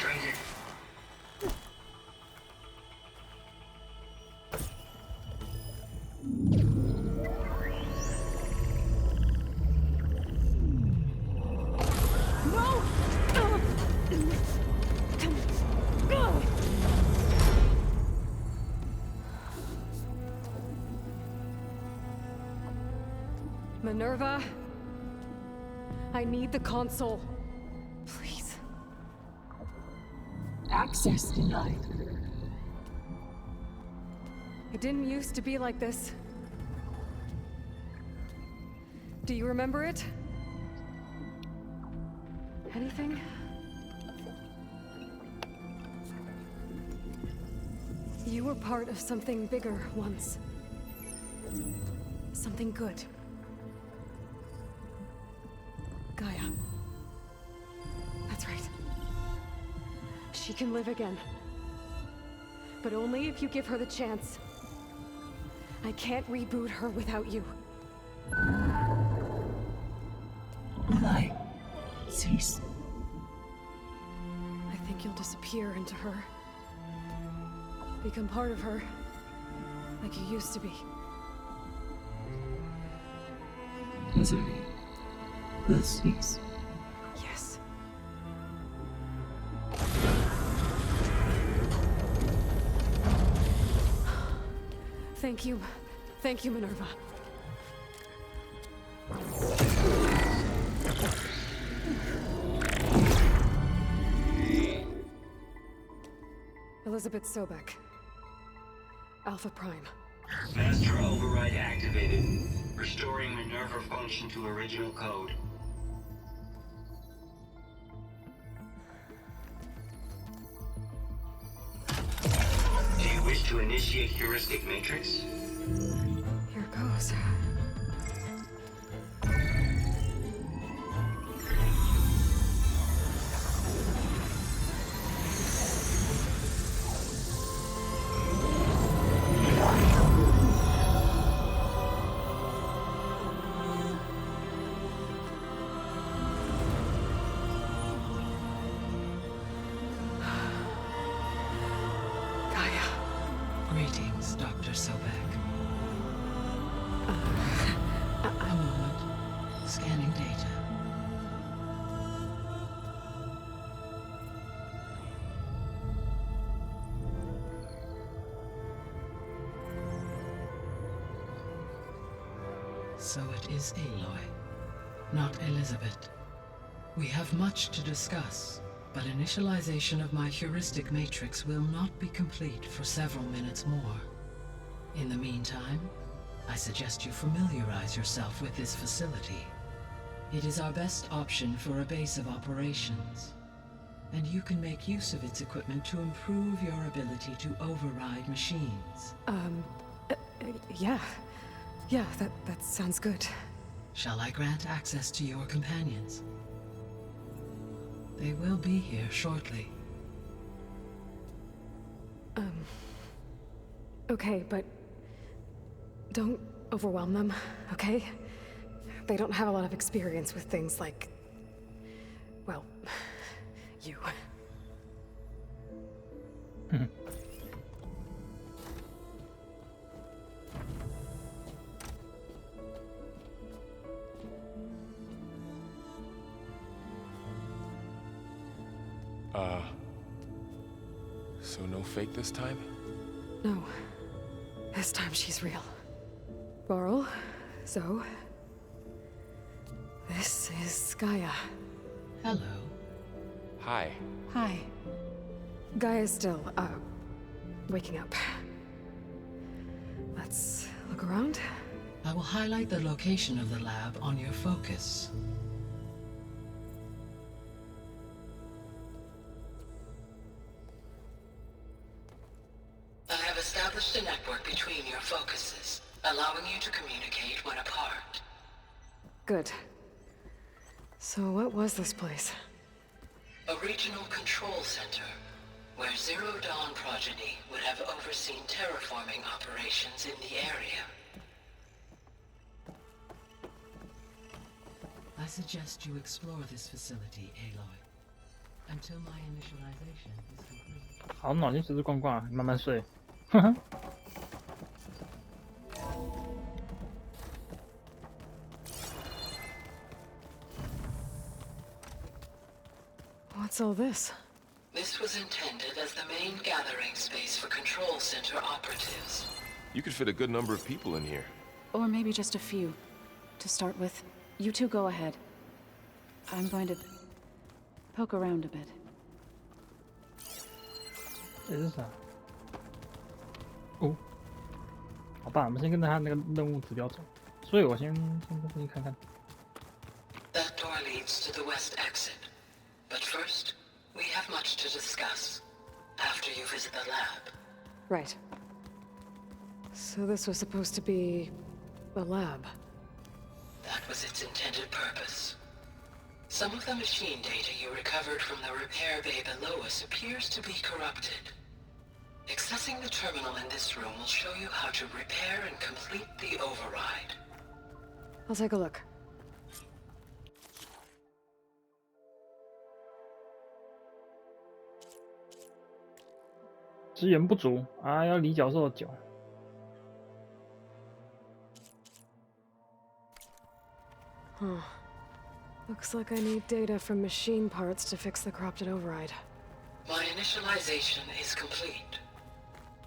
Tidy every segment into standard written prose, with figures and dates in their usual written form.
frustrated. Minerva, I need the console. Please. Access denied. It didn't used to be like this. Do you remember it? Anything? You were part of something bigger once. Something good. Gaia. That's right. She can live again. But only if you give her the chance. I can't reboot her without you. Lie. Cease. I think you'll disappear into her. Become part of her. Like you used to be. Desiree. Will cease. Yes. Thank you. Thank you, Minerva. Elizabeth Sobek. Alpha Prime. Master override activated. Restoring Minerva function to original code. Do you wish to initiate heuristic matrix? Here goes. Gaia. Greetings, Dr. Sobek. A moment. Scanning data. So it is Aloy, not Elizabeth. We have much to discuss, but initialization of my heuristic matrix will not be complete for several minutes more. In the meantime, I suggest you familiarize yourself with this facility. It is our best option for a base of operations, and you can make use of its equipment to improve your ability to override machines. Yeah. Yeah, that sounds good. Shall I grant access to your companions? They will be here shortly. Okay, but don't overwhelm them, okay? They don't have a lot of experience with things like, well, you. So no fake this time? No. This time she's real. Varl, Zoe. This is Gaia. Hello. Hi. Hi. Gaia's still, waking up. Let's look around. I will highlight the location of the lab on your focus. I have established a network between your focuses, allowing you to communicate when apart. Good. So what was this place? A regional control center, where Zero Dawn progeny would have overseen terraforming operations in the area. I suggest you explore this facility, Aloy. until my initialization is complete. 好暖心，吃吃逛逛啊，慢慢睡。呵呵。 What's all this? This was intended as the main gathering space for Control Center operatives. You could fit a good number of people in here. Or maybe just a few. To start with, you two go ahead. I'm going to poke around a bit. 这是啥？哦，好吧，我们先跟着他那个任务指标走。所以我先看看。 That door leads to the west exit. But first, we have much to discuss. After you visit the lab. Right. So this was supposed to be a lab. That was its intended purpose. Some of the machine data you recovered from the repair bay below us appears to be corrupted. Accessing the terminal in this room will show you how to repair and complete the override. I'll take a look. 资源不足啊，要离角兽久。 Huh. Looks like I need data from machine parts to fix the corrupted override. My initialization is complete.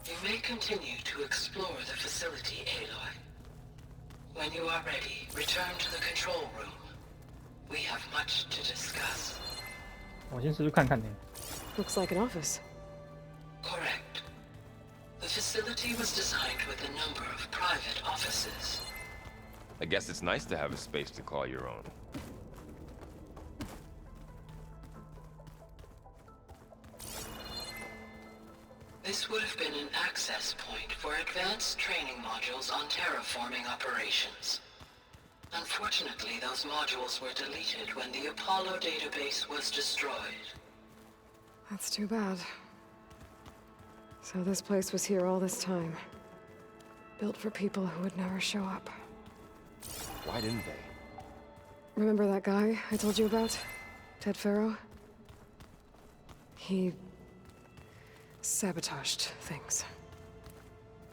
You may continue to explore the facility, Aloy. When you are ready, return to the control room. We have much to discuss. 我先试试看看呢。 Looks like an office. Correct. The facility was designed with a number of private offices. I guess it's nice to have a space to call your own. This would have been an access point for advanced training modules on terraforming operations. Unfortunately, those modules were deleted when the Apollo database was destroyed. That's too bad. So this place was here all this time. Built for people who would never show up. Why didn't they? Remember that guy I told you about? Ted Farrow? He sabotaged things.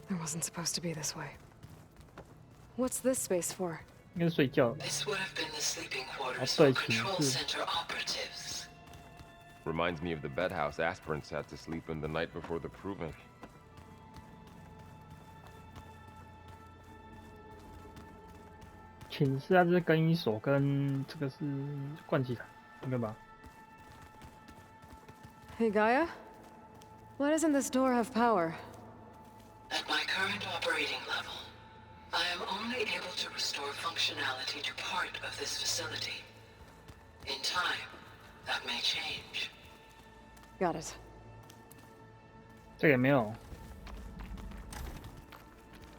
It wasn't supposed to be this way. What's this space for? 应该是睡觉的。 This would have been the sleeping quarters Oh, for 对，寝 Control 室。 Center operatives. Reminds me of the bedhouse aspirants had to sleep in the night before the proving. 寝室啊，这是更衣所，跟这个是盥洗台，应该吧？ Hey, Gaia? Why doesn't this door have power? At my current operating level, I am only able to restore functionality to part of this facility. In time, that may change. Got it. 这个也没有。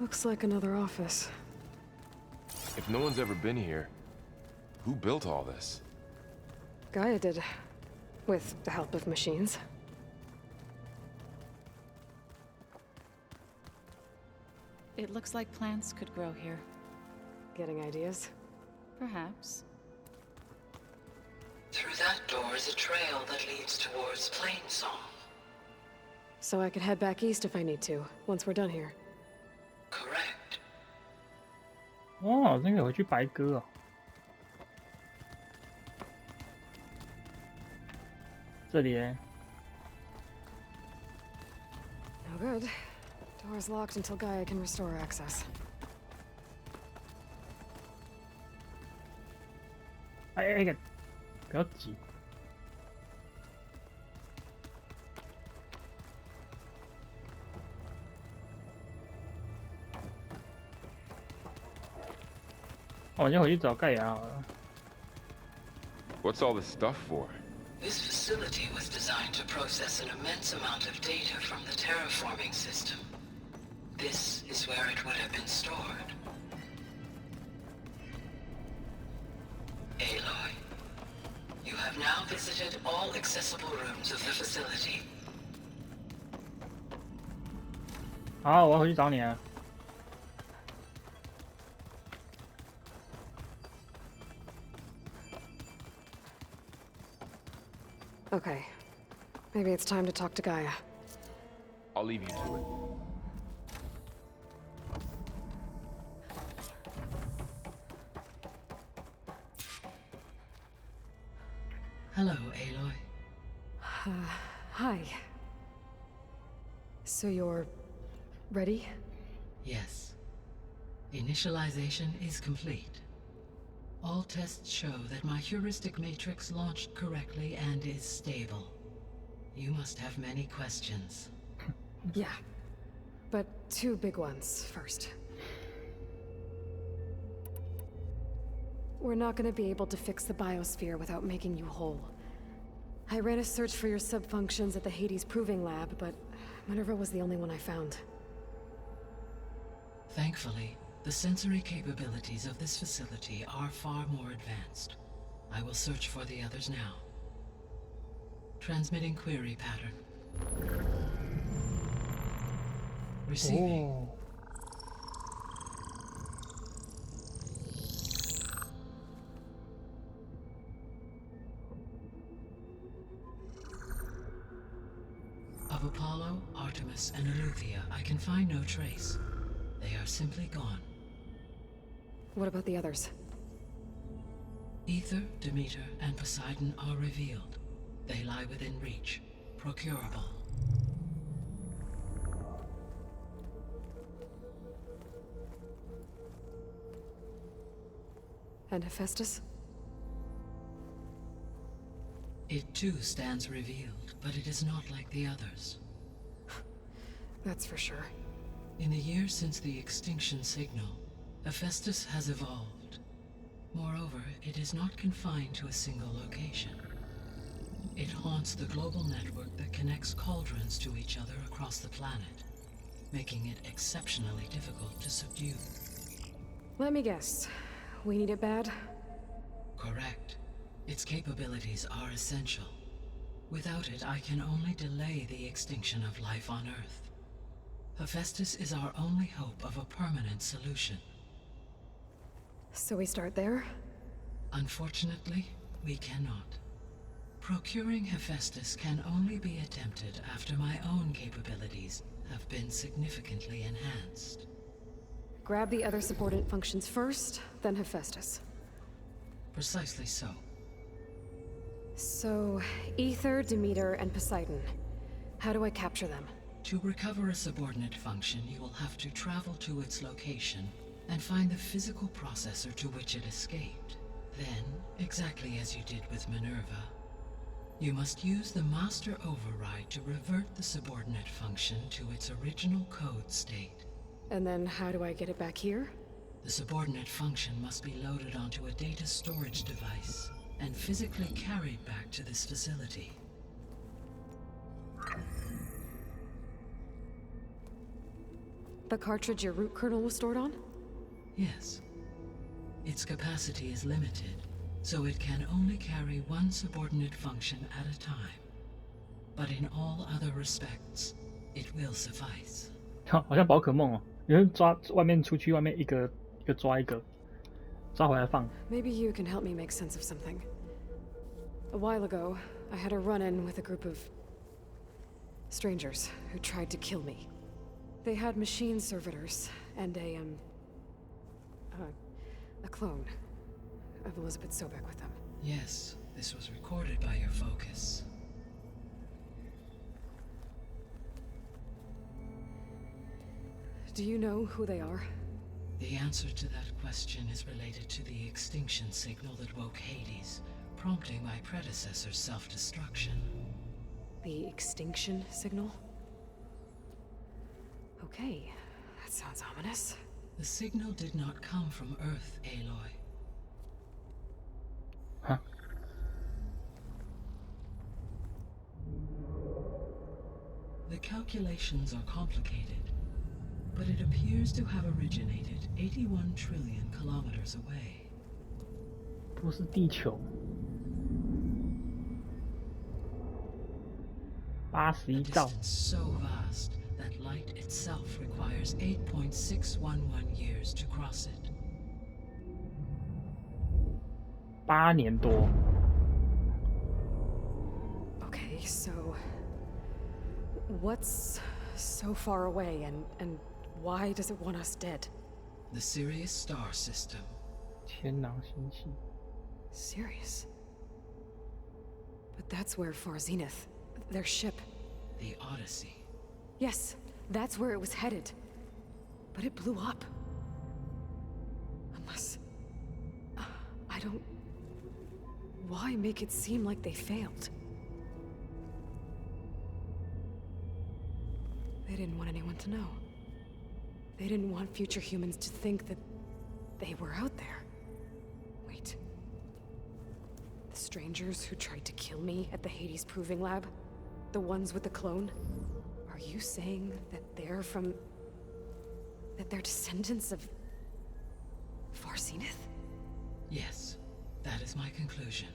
Looks like another office. If no one's ever been here, who built all this? Gaia did. With the help of machines. It looks like plants could grow here. Getting ideas? Perhaps. Through that door is a trail that leads towards Plainsong. So I could head back east if I need to, once we're done here. Correct. 哦，这个回去白鸽哦。这里耶 No good. Door's locked until Gaia can restore access. 哎，不要急。我先回去找盖亚好了。 What's all this stuff for? This facility was designed to process an immense amount of data from the terraforming system. This is where it would have been stored. Aloy, you have now visited all accessible rooms of the facility. 好，我要回去找你啊。Okay. Maybe it's time to talk to Gaia. I'll leave you to it. Hello, Aloy. Hi. So you're... ready? Yes. Initialization is complete. All tests show that my heuristic matrix launched correctly and is stable. You must have many questions. Yeah. But 2 big ones first. We're not gonna be able to fix the biosphere without making you whole. I ran a search for your subfunctions at the Hades Proving Lab, but Minerva was the only one I found. Thankfully, the sensory capabilities of this facility are far more advanced. I will search for the others now. Transmitting query pattern. Receiving. Oh. Of Apollo, Artemis, and Eleuthia, I can find no trace. They are simply gone. What about the others? Ether, Demeter, and Poseidon are revealed. They lie within reach, procurable. And Hephaestus? It too stands revealed, but it is not like the others. That's for sure. In the years since the extinction signal, Hephaestus has evolved. Moreover, it is not confined to a single location. It haunts the global network that connects cauldrons to each other across the planet, making it exceptionally difficult to subdue. Let me guess. We need it bad? Correct. Its capabilities are essential. Without it, I can only delay the extinction of life on Earth. Hephaestus is our only hope of a permanent solution. So we start there? Unfortunately, we cannot. Procuring Hephaestus can only be attempted after my own capabilities have been significantly enhanced. Grab the other subordinate functions first, then Hephaestus. Precisely so. So, Ether, Demeter, and Poseidon. How do I capture them? To recover a subordinate function, you will have to travel to its location and find the physical processor to which it escaped. Then, exactly as you did with Minerva, you must use the master override to revert the subordinate function to its original code state. And then how do I get it back here? The subordinate function must be loaded onto a data storage device and physically carried back to this facility. The cartridge your root kernel was stored on? Yes. Its capacity is limited, so it can only carry one subordinate function at a time. But in all other respects, it will suffice. 好像宝可梦哦，有人抓外面出去，外面一个抓一个，抓回来放。 Maybe you can help me make sense of something. A while ago, I had a run-in with a group of strangers who tried to kill me. They had machine servitors and a clone of Elizabeth Sobek with them. Yes, this was recorded by your focus. Do you know who they are? The answer to that question is related to the extinction signal that woke Hades, prompting my predecessor's self-destruction. The extinction signal? Okay, that sounds ominous. The signal did not come from Earth, Aloy. Huh? The calculations are complicated, but it appears to have originated 81 trillion kilometers away. 不是地球。81 A 兆。 distance so vast that light itself requires 8.611 years to cross it. 8年多。Okay, so... what's so far away, and why does it want us dead? The Sirius star system. 天狼星系。 Serious? But that's where Far Zenith, their ship... The Odyssey. Yes, that's where it was headed. But it blew up. Unless... I don't... Why make it seem like they failed? They didn't want anyone to know. They didn't want future humans to think that they were out there. Wait. The strangers who tried to kill me at the Hades Proving Lab? The ones with the clone? Are you saying that they're from... that they're descendants of... Far Zenith? Yes, that is my conclusion.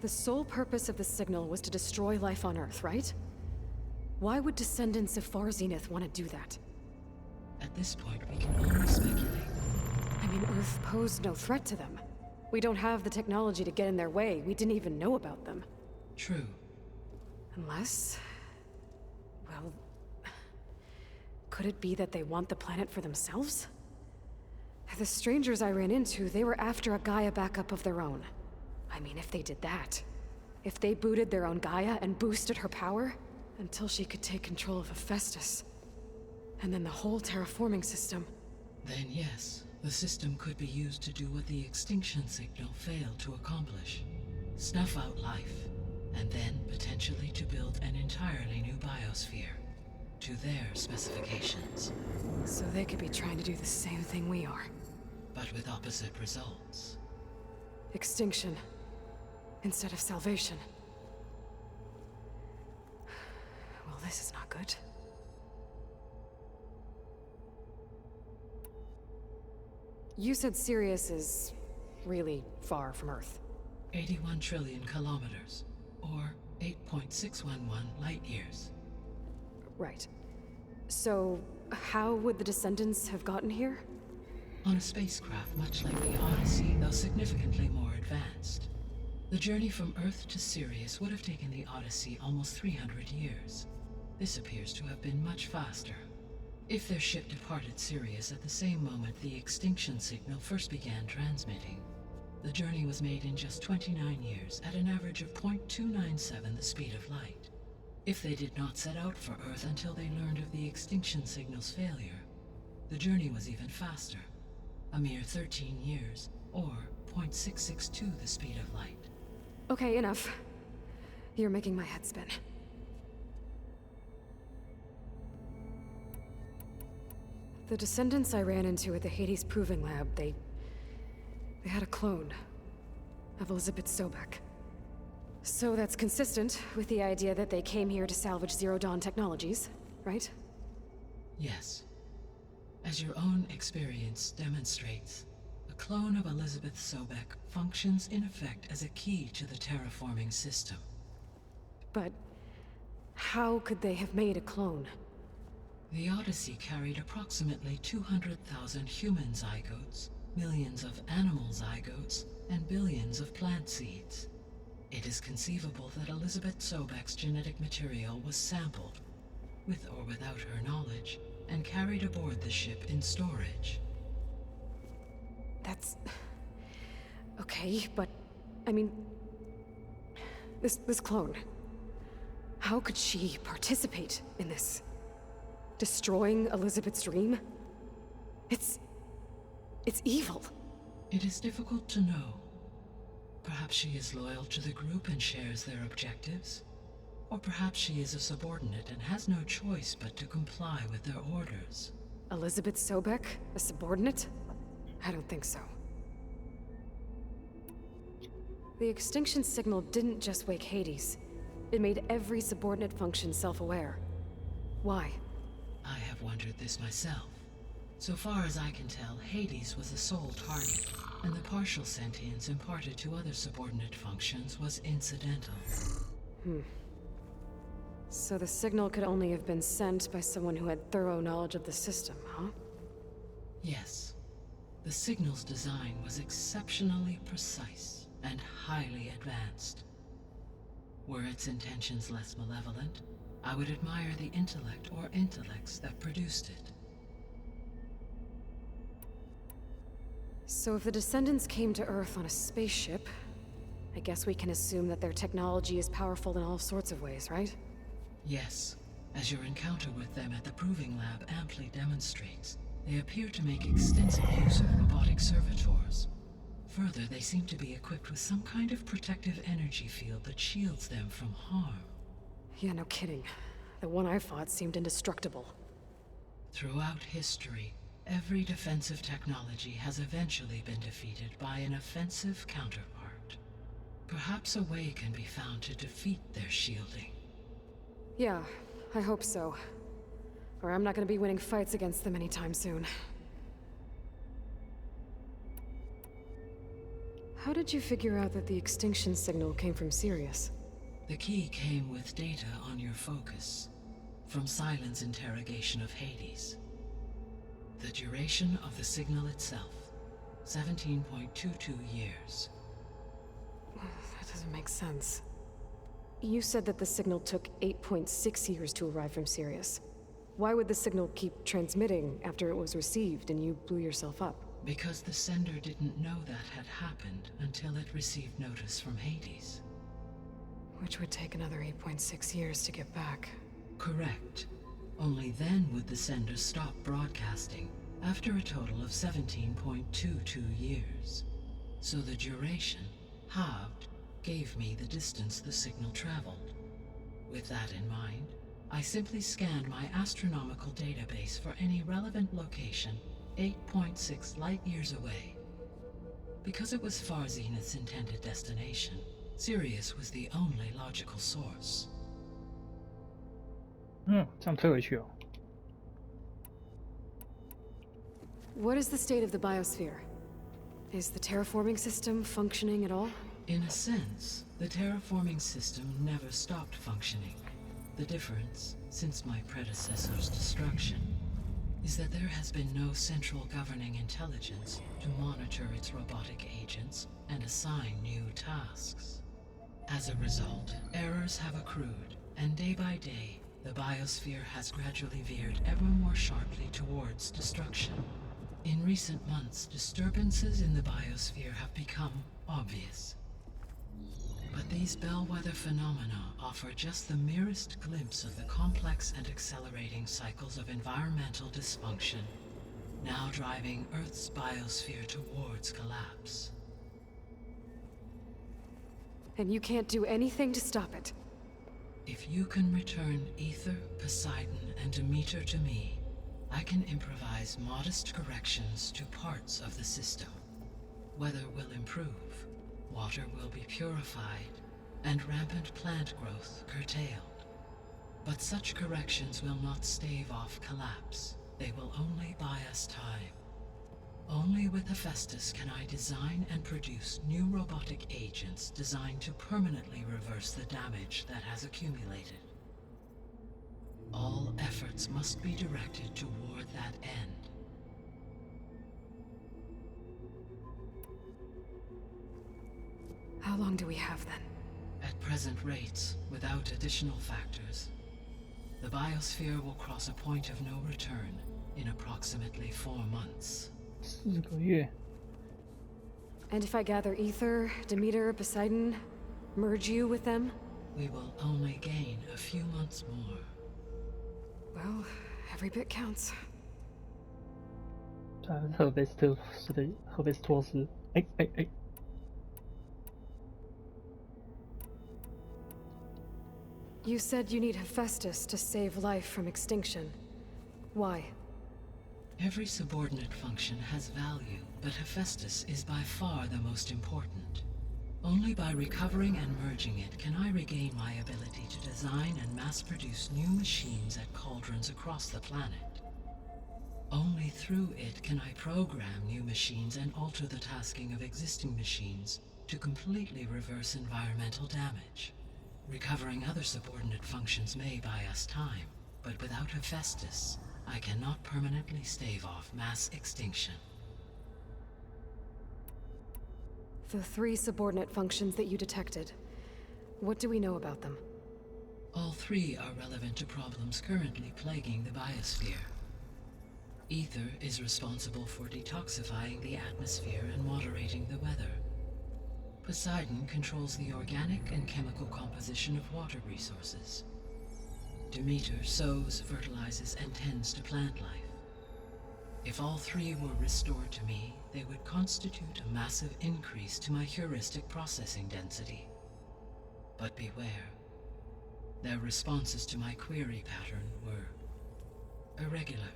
The sole purpose of the signal was to destroy life on Earth, right? Why would descendants of Far Zenith want to do that? At this point, we can only speculate. I mean, Earth posed no threat to them. We don't have the technology to get in their way. We didn't even know about them. True. Unless... well... could it be that they want the planet for themselves? The strangers I ran into, they were after a Gaia backup of their own. I mean, if they did that... if they booted their own Gaia and boosted her power... until she could take control of Hephaestus. And then the whole terraforming system. Then yes, the system could be used to do what the extinction signal failed to accomplish. Snuff out life, and then potentially to build an entirely new biosphere. To their specifications. So they could be trying to do the same thing we are. But with opposite results. Extinction. Instead of salvation. Well, this is not good. You said Sirius is really far from Earth. 81 trillion kilometers, or 8.611 light years. Right. So, how would the descendants have gotten here? On a spacecraft much like the Odyssey, though significantly more advanced. The journey from Earth to Sirius would have taken the Odyssey almost 300 years. This appears to have been much faster. If their ship departed Sirius at the same moment the extinction signal first began transmitting, the journey was made in just 29 years at an average of 0.297 the speed of light. If they did not set out for Earth until they learned of the extinction signal's failure, the journey was even faster, a mere 13 years, or 0.662 the speed of light. Okay, enough. You're making my head spin. The descendants I ran into at the Hades Proving Lab, they had a clone of Elizabeth Sobek. So that's consistent with the idea that they came here to salvage Zero Dawn technologies, right? Yes. As your own experience demonstrates, a clone of Elizabeth Sobek functions in effect as a key to the terraforming system. But how could they have made a clone? The Odyssey carried approximately 200,000 human zygotes, millions of animal zygotes, and billions of plant seeds. It is conceivable that Elizabeth Sobek's genetic material was sampled, with or without her knowledge, and carried aboard the ship in storage. That's... okay, but... I mean... This clone... how could she participate in this? Destroying Elizabeth's dream? It's evil. It is difficult to know. Perhaps she is loyal to the group and shares their objectives. Or perhaps she is a subordinate and has no choice but to comply with their orders. Elizabeth Sobek? A subordinate? I don't think so. The extinction signal didn't just wake Hades. It made every subordinate function self-aware. Why? I have wondered this myself. So far as I can tell, Hades was the sole target, and the partial sentience imparted to other subordinate functions was incidental. So the signal could only have been sent by someone who had thorough knowledge of the system, huh? Yes. The signal's design was exceptionally precise and highly advanced. Were its intentions less malevolent, I would admire the intellect or intellects that produced it. So if the Descendants came to Earth on a spaceship, I guess we can assume that their technology is powerful in all sorts of ways, right? Yes, as your encounter with them at the Proving Lab amply demonstrates, they appear to make extensive use of robotic servitors. Further, they seem to be equipped with some kind of protective energy field that shields them from harm. Yeah, no kidding. The one I fought seemed indestructible. Throughout history, every defensive technology has eventually been defeated by an offensive counterpart. Perhaps a way can be found to defeat their shielding. Yeah, I hope so. Or I'm not gonna be winning fights against them anytime soon. How did you figure out that the extinction signal came from Sirius? The key came with data on your focus, from Silent's interrogation of Hades. The duration of the signal itself, 17.22 years. That doesn't make sense. You said that the signal took 8.6 years to arrive from Sirius. Why would the signal keep transmitting after it was received and you blew yourself up? Because the sender didn't know that had happened until it received notice from Hades. Which would take another 8.6 years to get back. Correct. Only then would the sender stop broadcasting, after a total of 17.22 years. So the duration, halved, gave me the distance the signal traveled. With that in mind, I simply scanned my astronomical database for any relevant location 8.6 light-years away. Because it was far Zenith's intended destination, Sirius was the only logical source. 这样推回去哦。 What is the state of the biosphere? Is the terraforming system functioning at all? In a sense, the terraforming system never stopped functioning. The difference, since my predecessor's destruction, is that there has been no central governing intelligence to monitor its robotic agents and assign new tasks. As a result, errors have accrued, and day by day, the biosphere has gradually veered ever more sharply towards destruction. In recent months, disturbances in the biosphere have become obvious. But these bellwether phenomena offer just the merest glimpse of the complex and accelerating cycles of environmental dysfunction, now driving Earth's biosphere towards collapse. And you can't do anything to stop it? If you can return Aether, Poseidon, and Demeter to me, I can improvise modest corrections to parts of the system. Weather will improve, water will be purified, and rampant plant growth curtailed. But such corrections will not stave off collapse. They will only buy us time. Only with Hephaestus can I design and produce new robotic agents designed to permanently reverse the damage that has accumulated. All efforts must be directed toward that end. How long do we have then? At present rates, without additional factors, the biosphere will cross a point of no return in approximately 4 months. 4个月。 And if I gather Aether, Demeter, Poseidon, merge you with them? We will only gain a few months more. Well, every bit counts. 赫菲斯托斯，哎。 You said you need Hephaestus to save life from extinction. Why? Every subordinate function has value, but Hephaestus is by far the most important. Only by recovering and merging it can I regain my ability to design and mass-produce new machines at cauldrons across the planet. Only through it can I program new machines and alter the tasking of existing machines to completely reverse environmental damage. Recovering other subordinate functions may buy us time, but without Hephaestus, I cannot permanently stave off mass extinction. The 3 subordinate functions that you detected. What do we know about them? All 3 are relevant to problems currently plaguing the biosphere. Ether is responsible for detoxifying the atmosphere and moderating the weather. Poseidon controls the organic and chemical composition of water resources. Demeter sows, fertilizes, and tends to plant life. If all 3 were restored to me, they would constitute a massive increase to my heuristic processing density. But beware. Their responses to my query pattern were irregular.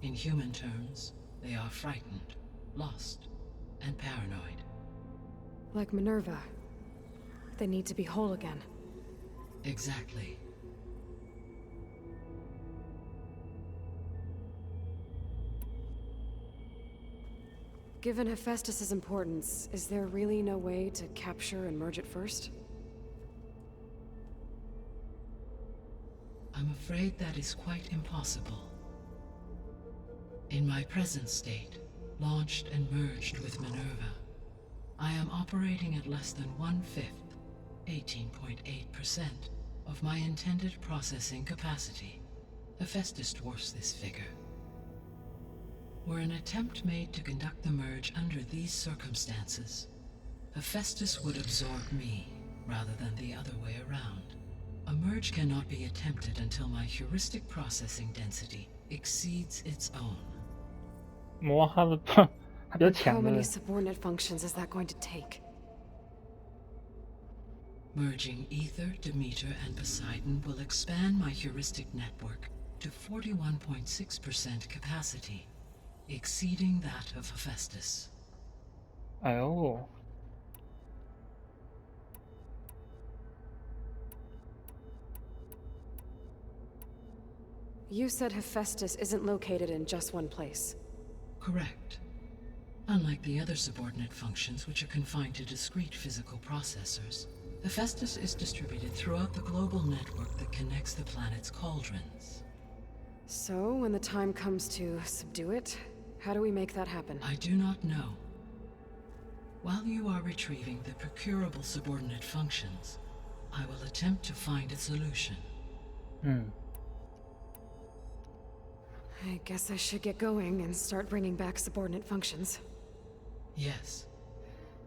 In human terms, they are frightened, lost, and paranoid. Like Minerva. They need to be whole again. Exactly. Given Hephaestus' importance, is there really no way to capture and merge it first? I'm afraid that is quite impossible. In my present state, launched and merged with Minerva, I am operating at less than 1/5, 18.8%, of my intended processing capacity. Hephaestus dwarfs this figure. Were an attempt made to conduct the merge under these circumstances, Hephaestus would absorb me, rather than the other way around. A merge cannot be attempted until my heuristic processing density exceeds its own. 魔他的他比较 How 强的 many subordinate functions is that going to take? Merging Ether, Demeter, and Poseidon will expand my heuristic network to 41.6% capacity, exceeding that of Hephaestus. 哎呦， You said Hephaestus isn't located in just one place. Correct. Unlike the other subordinate functions, which are confined to discrete physical processors, Hephaestus is distributed throughout the global network that connects the planet's cauldrons. So, when the time comes to subdue it, how do we make that happen? I do not know. While you are retrieving the procurable subordinate functions, I will attempt to find a solution. 嗯， I guess I should get going and start bringing back subordinate functions. Yes.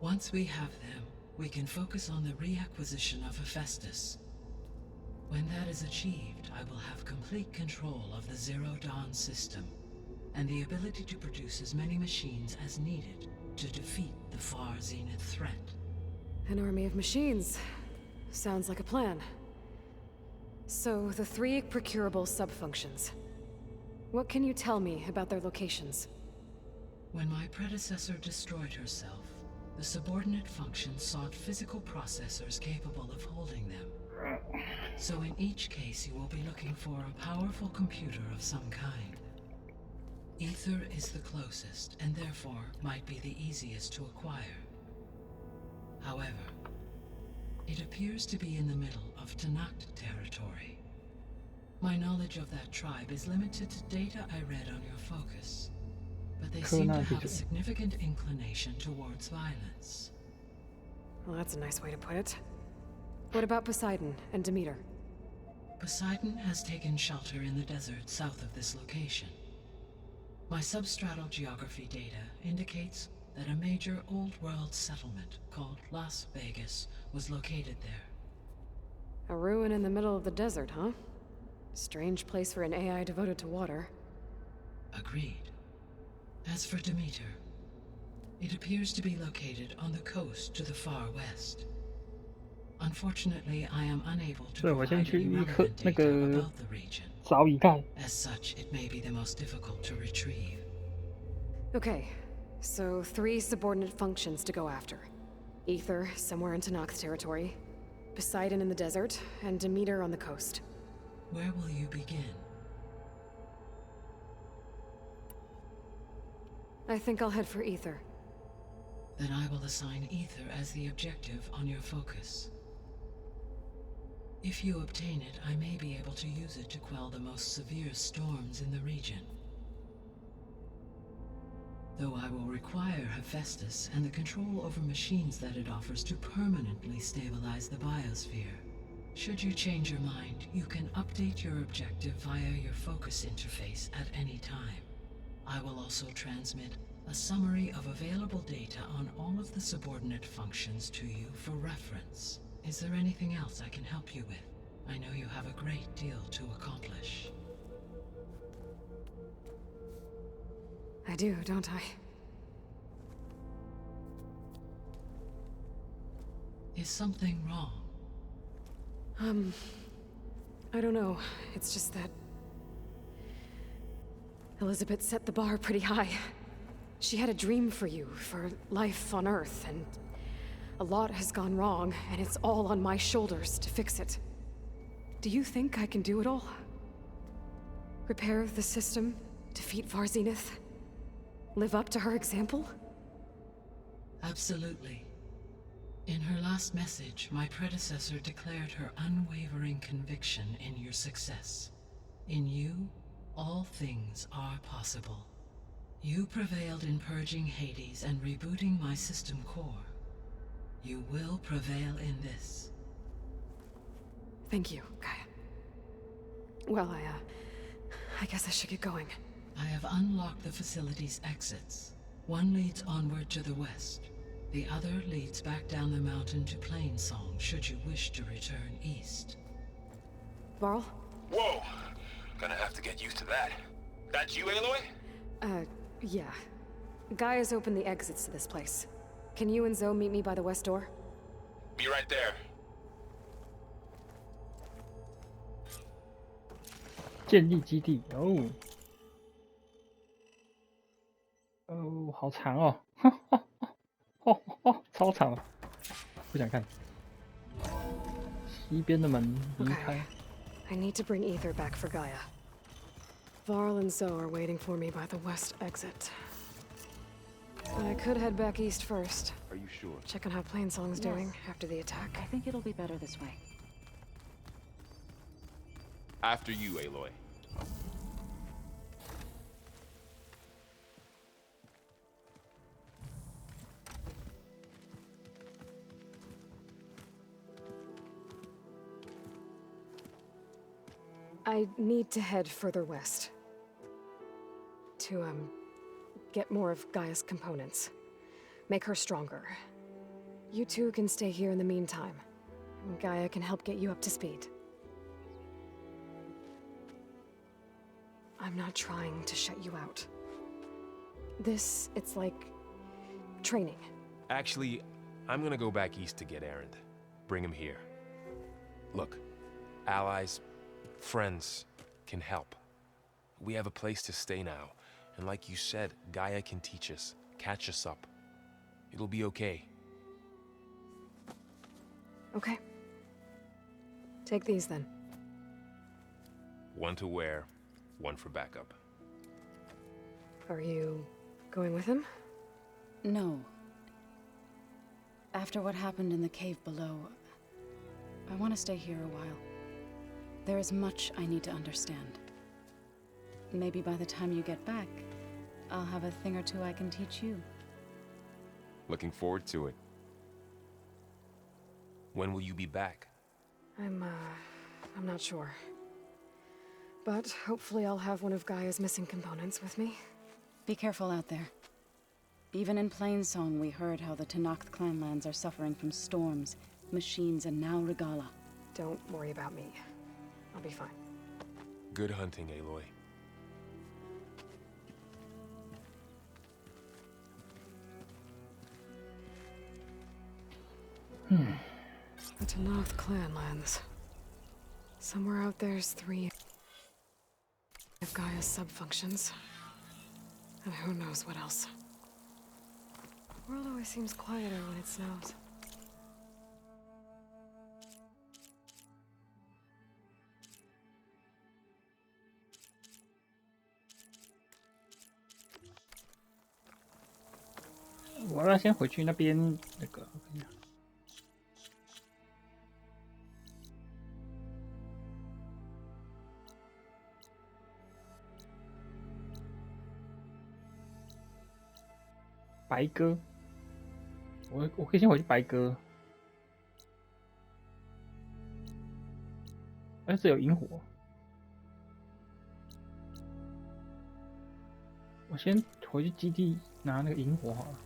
Once we have them, we can focus on the reacquisition of Hephaestus. When that is achieved, I will have complete control of the Zero Dawn system, and the ability to produce as many machines as needed to defeat the far zenith threat. An army of machines. Sounds like a plan. So, the 3 procurable subfunctions. What can you tell me about their locations? When my predecessor destroyed herself, the subordinate functions sought physical processors capable of holding them. So in each case, you will be looking for a powerful computer of some kind. Ether is the closest, and therefore might be the easiest to acquire. However, it appears to be in the middle of Tanakh territory. My knowledge of that tribe is limited to data I read on your focus, but they seem to have a significant inclination towards violence. Well, that's a nice way to put it. What about Poseidon and Demeter? Poseidon has taken shelter in the desert south of this location. My substratal geography data indicates that a major old-world settlement called Las Vegas was located there. A ruin in the middle of the desert, huh? Strange place for an AI devoted to water. Agreed. As for Demeter, it appears to be located on the coast to the far west. Unfortunately, I am unable to 对，我先 provide 去 any 一颗 relevant 那 data 个 about the region. 找一盖。 As such, it may be the most difficult to retrieve. Okay, so 3 subordinate functions to go after. Ether, somewhere in Tanakh territory. Poseidon in the desert, and Demeter on the coast. Where will you begin? I think I'll head for Ether. Then I will assign Ether as the objective on your focus. If you obtain it, I may be able to use it to quell the most severe storms in the region. Though I will require Hephaestus and the control over machines that it offers to permanently stabilize the biosphere. Should you change your mind, you can update your objective via your focus interface at any time. I will also transmit a summary of available data on all of the subordinate functions to you for reference. Is there anything else I can help you with? I know you have a great deal to accomplish. I do, don't I? Is something wrong? I don't know. It's just that Elizabeth set the bar pretty high. She had a dream for you, for life on Earth, and a lot has gone wrong, and it's all on my shoulders to fix it. Do you think I can do it all? Repair the system, defeat Varzenith, live up to her example? Absolutely. In her last message, my predecessor declared her unwavering conviction in your success. In you, all things are possible. You prevailed in purging Hades and rebooting my system core. You will prevail in this. Thank you, Gaia. Well, I guess I should get going. I have unlocked the facility's exits. One leads onward to the west. The other leads back down the mountain to Plainsong, should you wish to return east. Varl? Whoa! Gonna have to get used to that. That's you, Aloy? Yeah. Gaia's opened the exits to this place. Can you and Zoe meet me by the west door? Be right there. 建立基地哦，哦，好长哦，超长，不想看。西边的门离开。 I need to bring Ether back for Gaia. Varl and Zoe are waiting for me by the west exit. I could head back east first. Are you sure? Check on how Plainsong's doing after the attack. I think it'll be better this way. After you, Aloy. I need to head further west. To, get more of Gaia's components. Make her stronger. You two can stay here in the meantime. And Gaia can help get you up to speed. I'm not trying to shut you out. It's like training. Actually, I'm gonna go back east to get Erend. Bring him here. Look, allies, friends can help. We have a place to stay now, and like you said, Gaia can teach us, catch us up. It'll be okay. Okay. Take these then. One to wear, one for backup. Are you going with him? No. After what happened in the cave below, I want to stay here a while. There is much I need to understand. Maybe by the time you get back, I'll have a thing or two I can teach you. Looking forward to it. When will you be back? I'm not sure. But hopefully I'll have one of Gaia's missing components with me. Be careful out there. Even in Plainsong, we heard how the Tenakth clanlands are suffering from storms, machines, and now Regala. Don't worry about me. I'll be fine. Good hunting, Aloy. The Tenakth clanlands. Somewhere out there's 3 of Gaia's sub-functions. And who knows what else. The world always seems quieter when it snows.我要先回去那边那个，我看一下白鸽，我可以先回去白鸽。哎，这有萤火。我先回去基地拿那个萤火好了。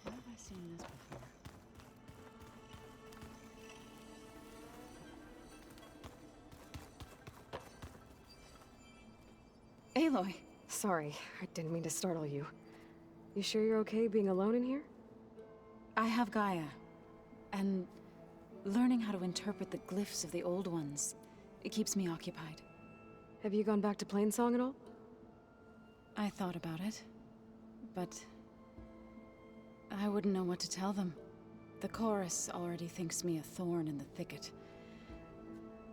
Where have I seen this before? Aloy! Sorry, I didn't mean to startle you. You sure you're okay being alone in here? I have Gaia, and learning how to interpret the glyphs of the old ones, it keeps me occupied. Have you gone back to Plainsong at all? I thought about it, but I wouldn't know what to tell them. The chorus already thinks me a thorn in the thicket.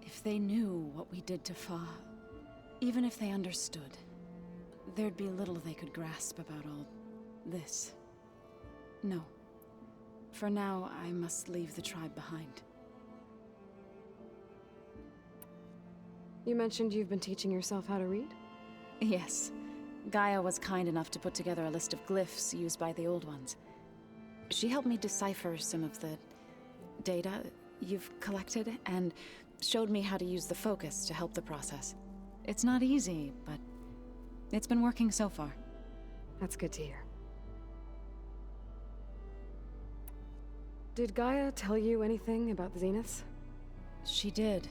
If they knew what we did to Fa, even if they understood, there'd be little they could grasp about all this. No. For now, I must leave the tribe behind. You mentioned you've been teaching yourself how to read? Yes. Gaia was kind enough to put together a list of glyphs used by the old ones. She helped me decipher some of the data you've collected, and showed me how to use the focus to help the process. It's not easy, but it's been working so far. That's good to hear. Did Gaia tell you anything about the Zeniths? She did,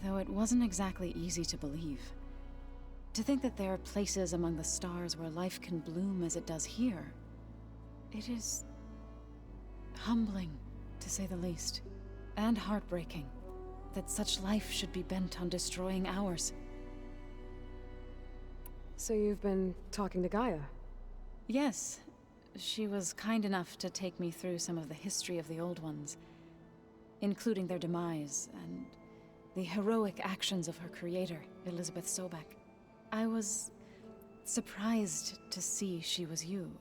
though it wasn't exactly easy to believe. To think that there are places among the stars where life can bloom as it does here, it is humbling, to say the least, and heartbreaking that such life should be bent on destroying ours. So you've been talking to Gaia? Yes. She was kind enough to take me through some of the history of the old ones, including their demise and the heroic actions of her creator, Elizabeth Sobek. I was surprised to see she was you.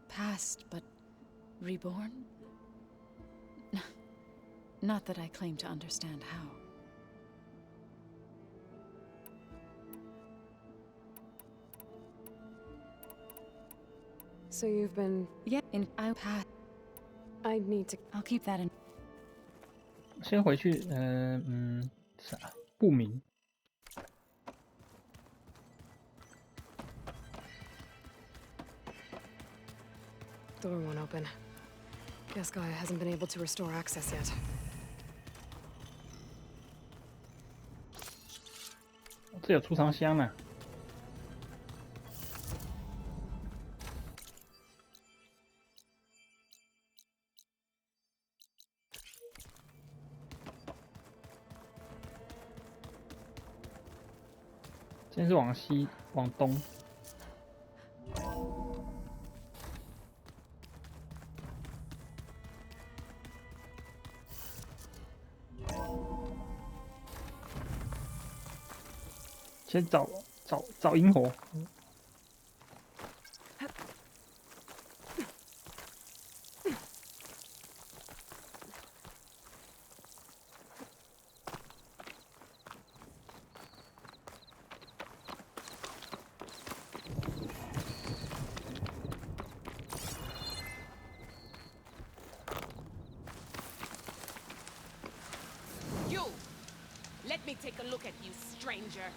Past, but reborn? Not that I claim to understand how. So you've been... Yeah, I'll I need to... I'll keep that in. 先回去，啥？不明。Door won't open. Guess Gaia hasn't been able to restore access yet. 这有储藏箱呢。先是往西，往东。先找萤火。You! Let me take a look at you, stranger.